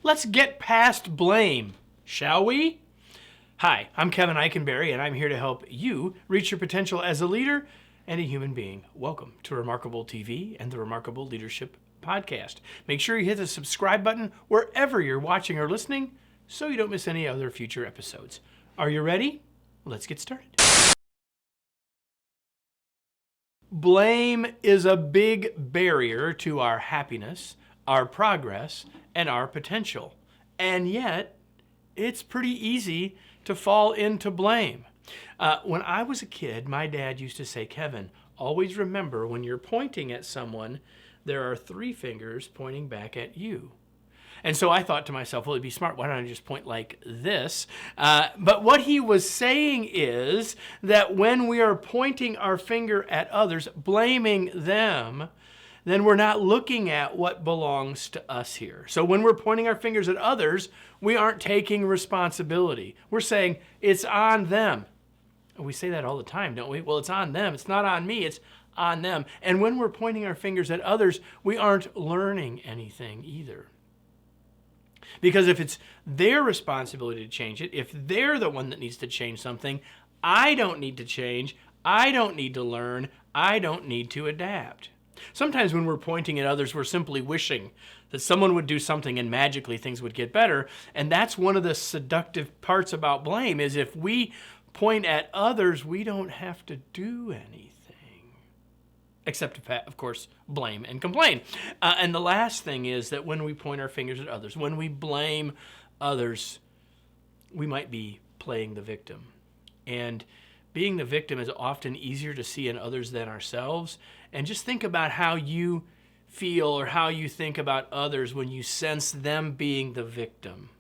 Let's get past blame, shall we? Hi, I'm Kevin Eikenberry, and I'm here to help you reach your potential as a leader and a human being. Welcome to Remarkable TV and the Remarkable Leadership Podcast. Make sure you hit the subscribe button wherever you're watching or listening so you don't miss any other future episodes. Are you ready? Let's get started. Blame is a big barrier to our happiness, our progress, and our potential. And yet, it's pretty easy to fall into blame. When I was a kid, my dad used to say, Kevin, always remember when you're pointing at someone, there are 3 fingers pointing back at you. And so I thought to myself, well, it'd be smart. Why don't I just point like this? But what he was saying is that when we are pointing our finger at others, blaming them, then we're not looking at what belongs to us here. So when we're pointing our fingers at others, we aren't taking responsibility. We're saying it's on them. And we say that all the time, don't we? Well, it's on them. It's not on me. It's on them. And when we're pointing our fingers at others, we aren't learning anything either. Because if it's their responsibility to change it, if they're the one that needs to change something, I don't need to change, I don't need to learn, I don't need to adapt. Sometimes when we're pointing at others, we're simply wishing that someone would do something and magically things would get better. And that's one of the seductive parts about blame, is if we point at others, we don't have to do anything. Except, of course, blame and complain. And the last thing is that when we point our fingers at others, when we blame others, we might be playing the victim. And being the victim is often easier to see in others than ourselves. And just think about how you feel or how you think about others when you sense them being the victim.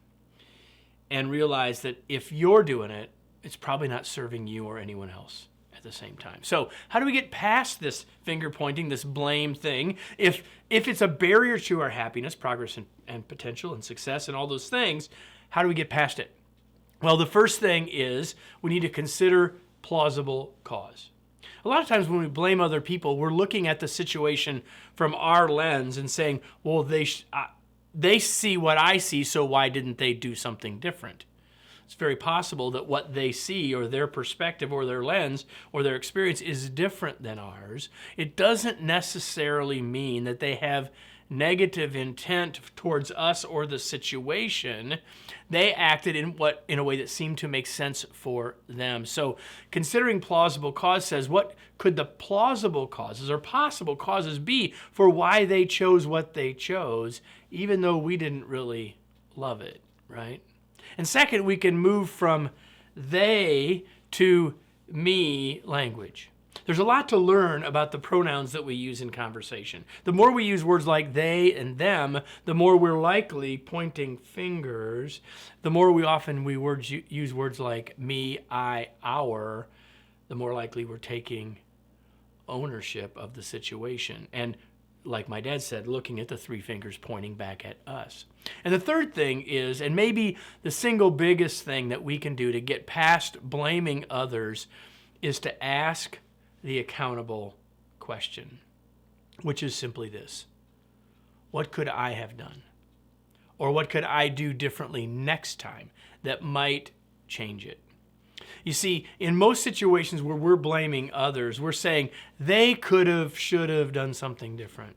And realize that if you're doing it, it's probably not serving you or anyone else at the same time. So how do we get past this finger pointing, this blame thing? If it's a barrier to our happiness, progress, and potential and success and all those things, how do we get past it? Well, the first thing is we need to consider plausible cause. A lot of times when we blame other people, we're looking at the situation from our lens and saying, well, they see what I see, so why didn't they do something different? It's very possible that what they see or their perspective or their lens or their experience is different than ours. It doesn't necessarily mean that they have negative intent towards us or the situation. They acted in a way that seemed to make sense for them. So considering plausible cause says, what could the plausible causes or possible causes be for why they chose what they chose, even though we didn't really love it, right? And second, we can move from they to me language. There's a lot to learn about the pronouns that we use in conversation. The more we use words like they and them, the more we're likely pointing fingers. The more we use words like me, I, our, the more likely we're taking ownership of the situation. And like my dad said, looking at the 3 fingers pointing back at us. And the third thing is, and maybe the single biggest thing that we can do to get past blaming others, is to ask the accountable question, which is simply this: what could I have done? Or what could I do differently next time that might change it? You see, in most situations where we're blaming others, we're saying they could have, should have done something different.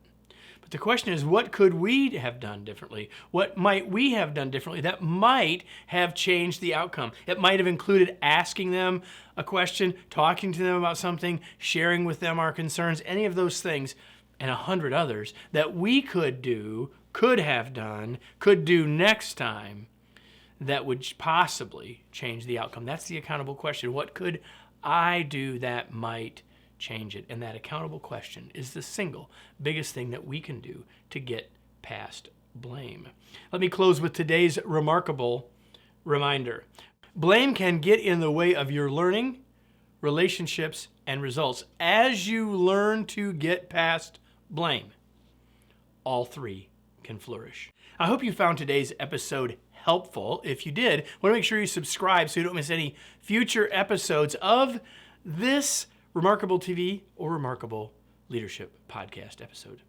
But the question is, what could we have done differently? What might we have done differently that might have changed the outcome? It might have included asking them a question, talking to them about something, sharing with them our concerns, any of those things, and 100 others that we could do, could have done, could do next time, that would possibly change the outcome. That's the accountable question. What could I do that might change it? And that accountable question is the single biggest thing that we can do to get past blame. Let me close with today's remarkable reminder. Blame can get in the way of your learning, relationships, and results. As you learn to get past blame, all 3 can flourish. I hope you found today's episode helpful. If you did, I want to make sure you subscribe so you don't miss any future episodes of this Remarkable TV or Remarkable Leadership Podcast episode.